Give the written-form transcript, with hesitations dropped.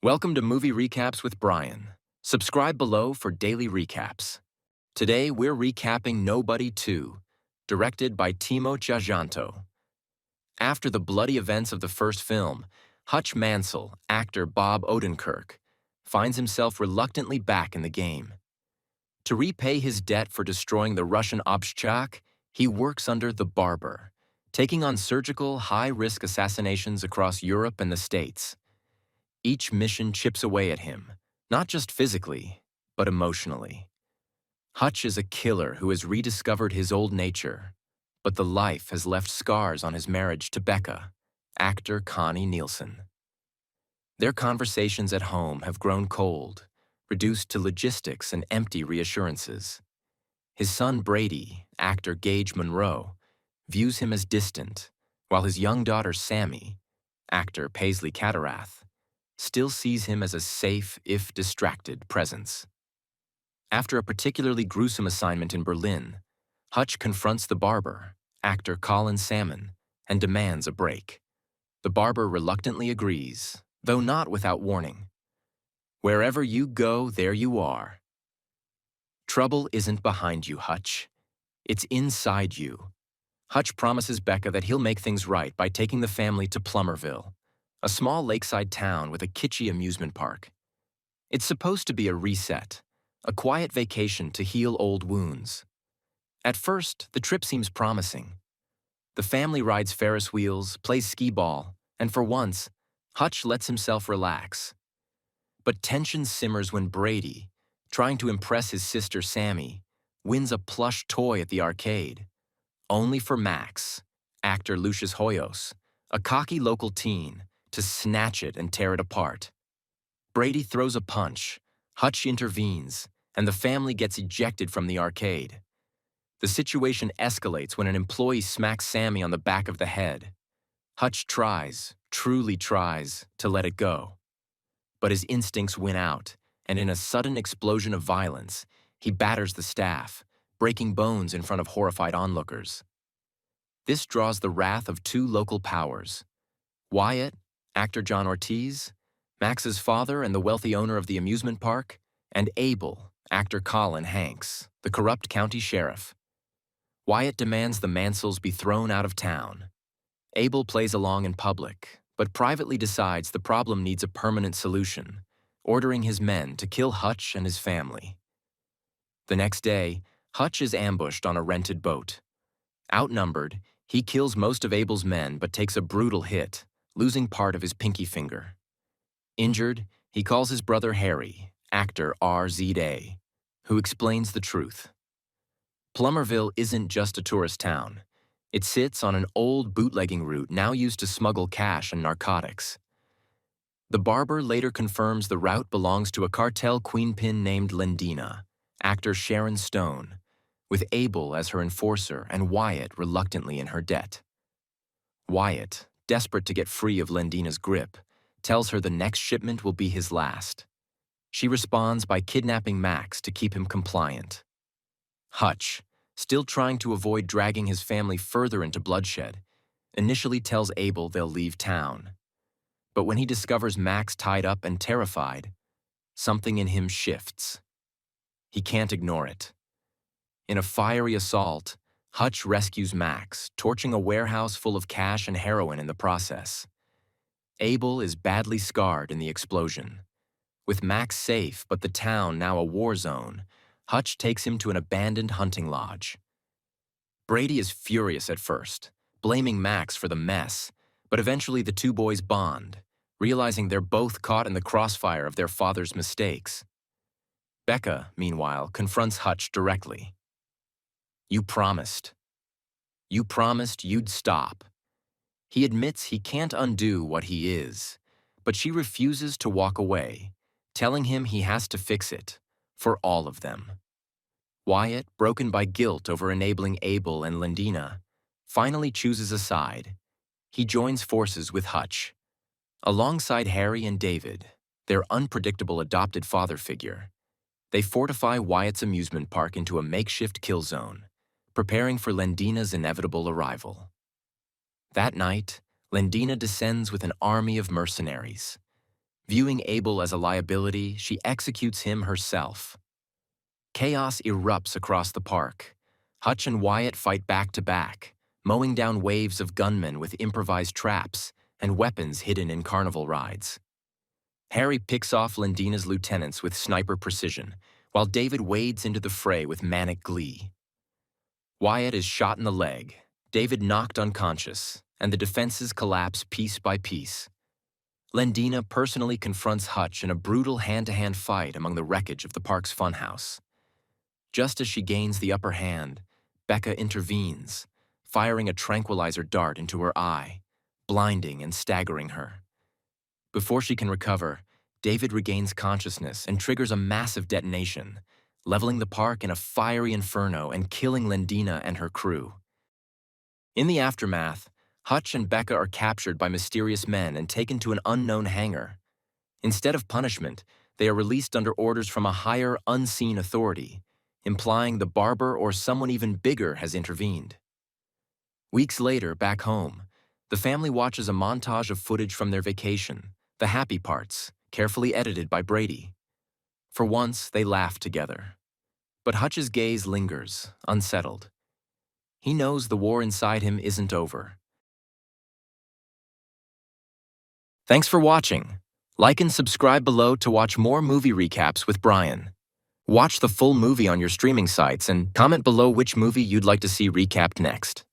Welcome to Movie Recaps with Brian. Subscribe below for daily recaps. Today we're recapping Nobody 2, directed by Timo Tjahjanto. After the bloody events of the first film, Hutch Mansell, actor Bob Odenkirk, finds himself reluctantly back in the game. To repay his debt for destroying the Russian Obshchak, he works under the Barber, taking on surgical, high-risk assassinations across Europe and the States. Each mission chips away at him, not just physically, but emotionally. Hutch is a killer who has rediscovered his old nature, but the life has left scars on his marriage to Becca, actor Connie Nielsen. Their conversations at home have grown cold, reduced to logistics and empty reassurances. His son Brady, actor Gage Monroe, views him as distant, while his young daughter Sammy, actor Paisley Catarath, still sees him as a safe, if distracted, presence. After a particularly gruesome assignment in Berlin, Hutch confronts the Barber, actor Colin Salmon, and demands a break. The Barber reluctantly agrees, though not without warning. Wherever you go, there you are. Trouble isn't behind you, Hutch. It's inside you. Hutch promises Becca that he'll make things right by taking the family to Plummerville, a small lakeside town with a kitschy amusement park. It's supposed to be a reset, a quiet vacation to heal old wounds. At first, the trip seems promising. The family rides Ferris wheels, plays skee ball, and for once, Hutch lets himself relax. But tension simmers when Brady, trying to impress his sister Sammy, wins a plush toy at the arcade, only for Max, actor Lucius Hoyos, a cocky local teen, to snatch it and tear it apart. Brady throws a punch, Hutch intervenes, and the family gets ejected from the arcade. The situation escalates when an employee smacks Sammy on the back of the head. Hutch tries, truly tries, to let it go. But his instincts win out, and in a sudden explosion of violence, he batters the staff, breaking bones in front of horrified onlookers. This draws the wrath of two local powers: Wyatt, actor John Ortiz, Max's father and the wealthy owner of the amusement park, and Abel, actor Colin Hanks, the corrupt county sheriff. Wyatt demands the Mansells be thrown out of town. Abel plays along in public, but privately decides the problem needs a permanent solution, ordering his men to kill Hutch and his family. The next day, Hutch is ambushed on a rented boat. Outnumbered, he kills most of Abel's men but takes a brutal hit, losing part of his pinky finger. Injured, he calls his brother Harry, actor RZA, who explains the truth. Plummerville isn't just a tourist town. It sits on an old bootlegging route now used to smuggle cash and narcotics. The Barber later confirms the route belongs to a cartel queenpin named Lendina, actor Sharon Stone, with Abel as her enforcer and Wyatt reluctantly in her debt. Wyatt, desperate to get free of Lendina's grip, tells her the next shipment will be his last. She responds by kidnapping Max to keep him compliant. Hutch, still trying to avoid dragging his family further into bloodshed, initially tells Abel they'll leave town. But when he discovers Max tied up and terrified, something in him shifts. He can't ignore it. In a fiery assault, Hutch rescues Max, torching a warehouse full of cash and heroin in the process. Abel is badly scarred in the explosion. With Max safe but the town now a war zone, Hutch takes him to an abandoned hunting lodge. Brady is furious at first, blaming Max for the mess, but eventually the two boys bond, realizing they're both caught in the crossfire of their father's mistakes. Becca, meanwhile, confronts Hutch directly. You promised you'd stop. He admits he can't undo what he is, but she refuses to walk away, telling him he has to fix it, for all of them. Wyatt, broken by guilt over enabling Abel and Lendina, finally chooses a side. He joins forces with Hutch. Alongside Harry and David, their unpredictable adopted father figure, they fortify Wyatt's amusement park into a makeshift kill zone, preparing for Lendina's inevitable arrival. That night, Lendina descends with an army of mercenaries. Viewing Abel as a liability, she executes him herself. Chaos erupts across the park. Hutch and Wyatt fight back to back, mowing down waves of gunmen with improvised traps and weapons hidden in carnival rides. Harry picks off Lendina's lieutenants with sniper precision, while David wades into the fray with manic glee. Wyatt is shot in the leg, David knocked unconscious, and the defenses collapse piece by piece. Lendina personally confronts Hutch in a brutal hand-to-hand fight among the wreckage of the park's funhouse. Just as she gains the upper hand, Becca intervenes, firing a tranquilizer dart into her eye, blinding and staggering her. Before she can recover, David regains consciousness and triggers a massive detonation, leveling the park in a fiery inferno and killing Lendina and her crew. In the aftermath, Hutch and Becca are captured by mysterious men and taken to an unknown hangar. Instead of punishment, they are released under orders from a higher, unseen authority, implying the barber or someone even bigger has intervened. Weeks later, back home, the family watches a montage of footage from their vacation, the happy parts, carefully edited by Brady. For once, they laugh together. But Hutch's gaze lingers, unsettled. He knows the war inside him isn't over. Thanks for watching. Like and subscribe below to watch more movie recaps with Brian. Watch the full movie on your streaming sites and comment below which movie you'd like to see recapped next.